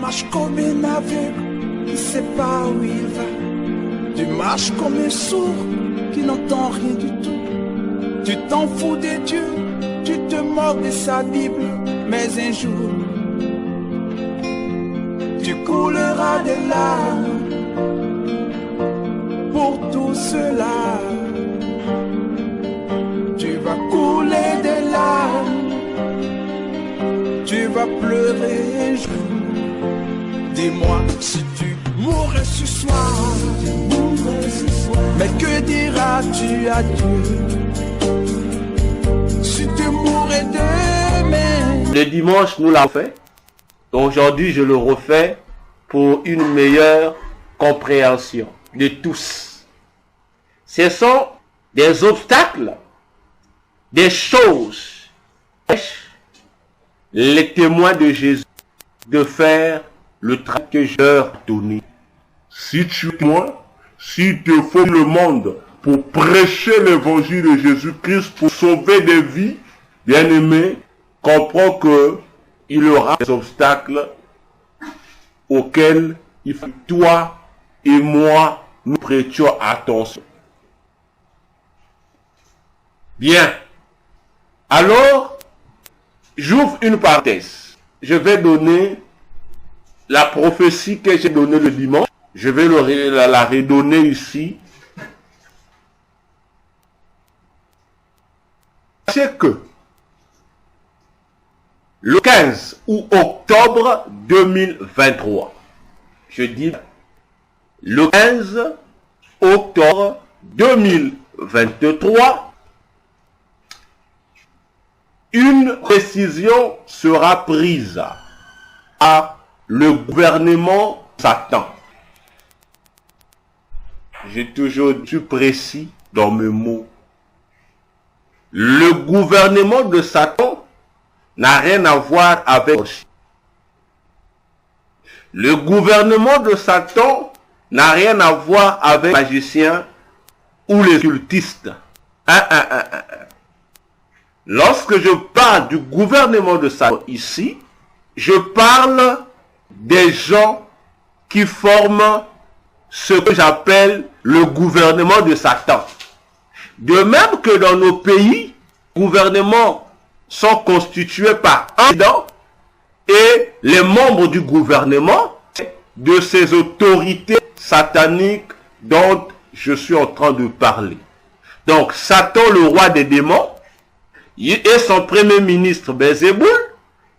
marches comme un aveugle qui ne sait pas où il va. Tu marches comme un sourd qui n'entend rien du tout. Tu t'en fous de Dieu, tu te moques de sa Bible. Mais un jour, tu couleras des larmes pour tout cela. Tu vas couler des larmes, tu vas pleurer un jour. Dis-moi si tu mourrais ce soir, mais que diras-tu à Dieu si tu mourrais demain? Le dimanche, nous l'avons fait. Aujourd'hui, je le refais pour une meilleure compréhension de tous. Ce sont des obstacles, des choses, les témoins de Jésus, de faire le travail que je leur ai donné. Si tu es moi, si tu fais le monde pour prêcher l'évangile de Jésus-Christ, pour sauver des vies, bien-aimés, comprends que il y aura des obstacles auxquels il faut que toi et moi nous prêtions attention. Bien. Alors, j'ouvre une parenthèse. Je vais donner la prophétie que j'ai donnée le dimanche. Je vais la redonner ici. C'est que le 15 août octobre 2023, je dis le 15 octobre 2023, une décision sera prise par le gouvernement Satan. J'ai toujours été précis dans mes mots. Le gouvernement de Satan n'a rien à voir avec le gouvernement de Satan n'a rien à voir avec les magiciens ou les occultistes. Lorsque je parle du gouvernement de Satan ici, je parle des gens qui forment ce que j'appelle le gouvernement de Satan. De même que dans nos pays, les gouvernements sont constitués par un président et les membres du gouvernement de ces autorités sataniques dont je suis en train de parler. Donc Satan, le roi des démons, et son premier ministre Belzéboul,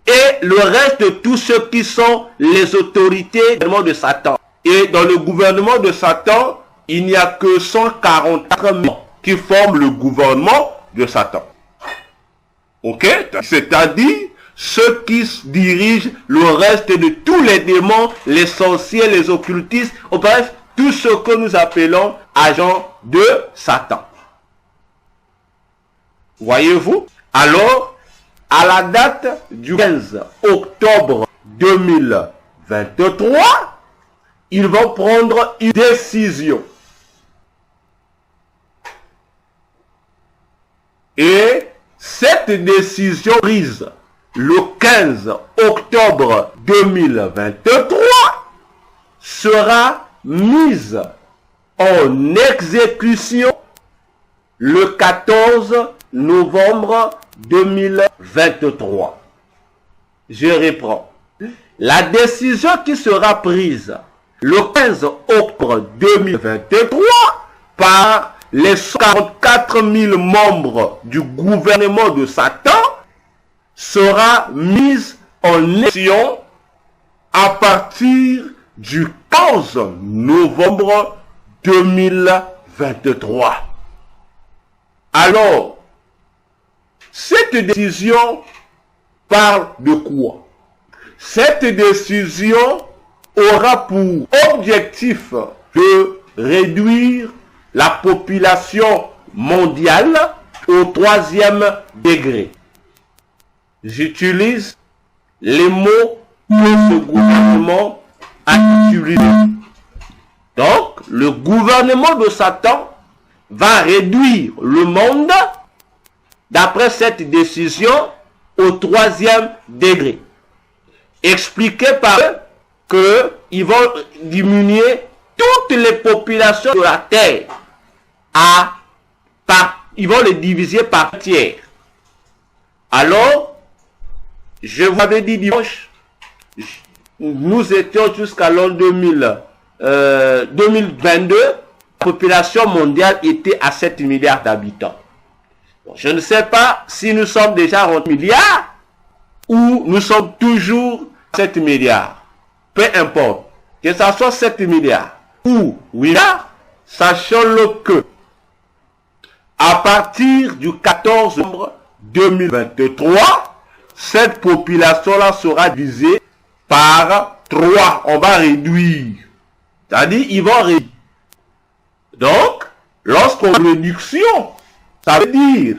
et le reste de tous ceux qui sont les autorités de Satan. Et dans le gouvernement de Satan, il n'y a que 144 membres qui forment le gouvernement de Satan. Ok? C'est-à-dire ceux qui dirigent le reste de tous les démons, les sorciers, les occultistes, bref, tout ce que nous appelons agents de Satan. Voyez-vous? Alors, à la date du 15 octobre 2023, ils vont prendre une décision. Et cette décision prise le 15 octobre 2023 sera mise en exécution le 14 novembre 2023. Je reprends. La décision qui sera prise le 15 octobre 2023 par les 44 000 membres du gouvernement de Satan sera mise en action à partir du 15 novembre 2023. Alors, cette décision parle de quoi? Cette décision aura pour objectif de réduire la population mondiale au 3e degré. J'utilise les mots que ce gouvernement a utilisés. Donc, le gouvernement de Satan va réduire le monde, d'après cette décision, au 3e degré. Expliqué par eux, qu'ils vont diminuer toutes les populations de la terre ils vont les diviser par tiers. Alors, je vous avais dit dimanche, nous étions jusqu'à l'an 2022, la population mondiale était à 7 milliards d'habitants. Bon, je ne sais pas si nous sommes déjà à 11 milliards ou nous sommes toujours à 7 milliards. Peu importe, que ça soit 7 milliards ou 8 milliards, sachons-le que à partir du 14 novembre 2023, cette population-là sera divisée par 3. On va réduire. C'est-à-dire, ils vont réduire. Donc, lorsqu'on réduction, ça veut dire,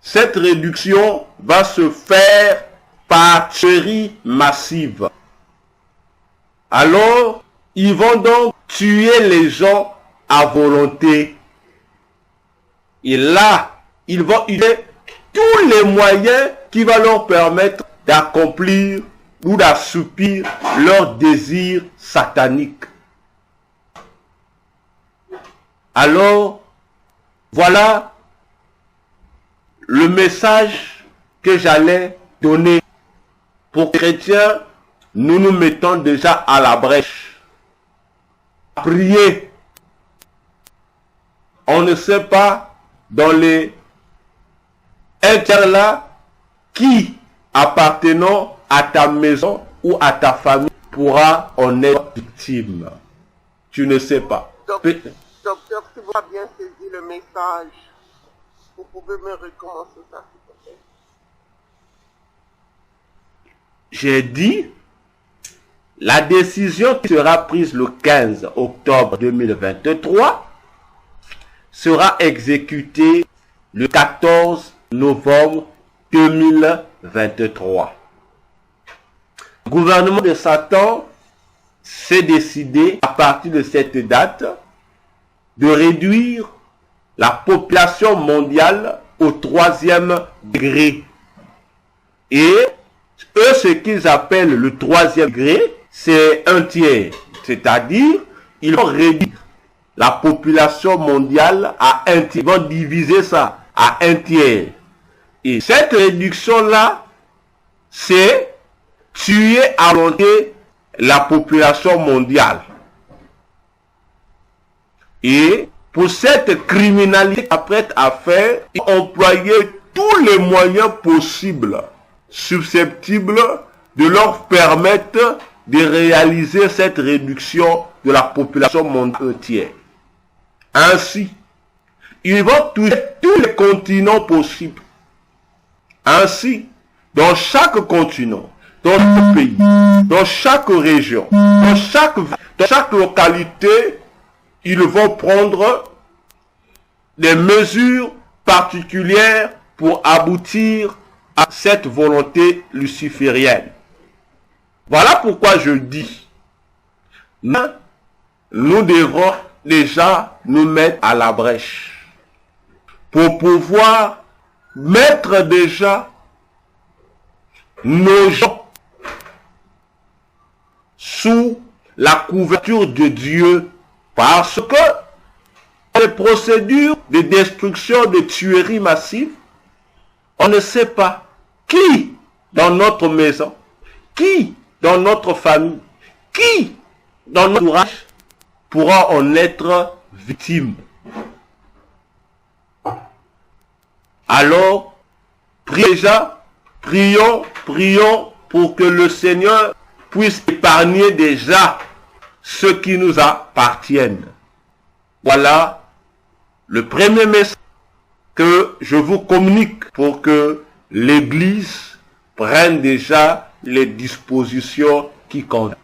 cette réduction va se faire par tuerie massive. Alors, ils vont donc tuer les gens à volonté. Et là, ils vont utiliser tous les moyens qui vont leur permettre d'accomplir ou d'assoupir leurs désirs sataniques. Alors, voilà le message que j'allais donner. Pour chrétiens, nous nous mettons déjà à la brèche. Prier. On ne sait pas dans les inters-là qui, appartenant à ta maison ou à ta famille, pourra en être victime. Tu ne sais pas. Docteur, si vous avez bien saisi le message, vous pouvez me recommencer ça, s'il vous plaît. J'ai dit, la décision qui sera prise le 15 octobre 2023 sera exécutée le 14 novembre 2023. Le gouvernement de Satan s'est décidé, à partir de cette date, de réduire la population mondiale au 3e degré. Et eux, ce qu'ils appellent le 3e degré, c'est 1/3. C'est-à-dire, ils vont réduire la population mondiale à 1/3. Ils vont diviser ça à 1/3. Et cette réduction-là, c'est tuer à volonté la population mondiale. Et pour cette criminalité qu'ils s'apprêtent à faire, ils ont employé tous les moyens possibles, susceptibles de leur permettre de réaliser cette réduction de la population mondiale entière. Ainsi, ils vont toucher tous les continents possibles. Ainsi, dans chaque continent, dans chaque pays, dans chaque région, dans chaque localité, ils vont prendre des mesures particulières pour aboutir à cette volonté luciférienne. Voilà pourquoi je dis, nous devons déjà nous mettre à la brèche pour pouvoir mettre déjà nos gens sous la couverture de Dieu, parce que les procédures de destruction, de tuerie massive, on ne sait pas qui dans notre maison, qui dans notre famille, qui dans notre entourage pourra en être victime. Alors, prions pour que le Seigneur puisse épargner déjà ceux qui nous appartiennent. Voilà le premier message que je vous communique pour que l'Église prenne déjà les dispositions qui conviennent.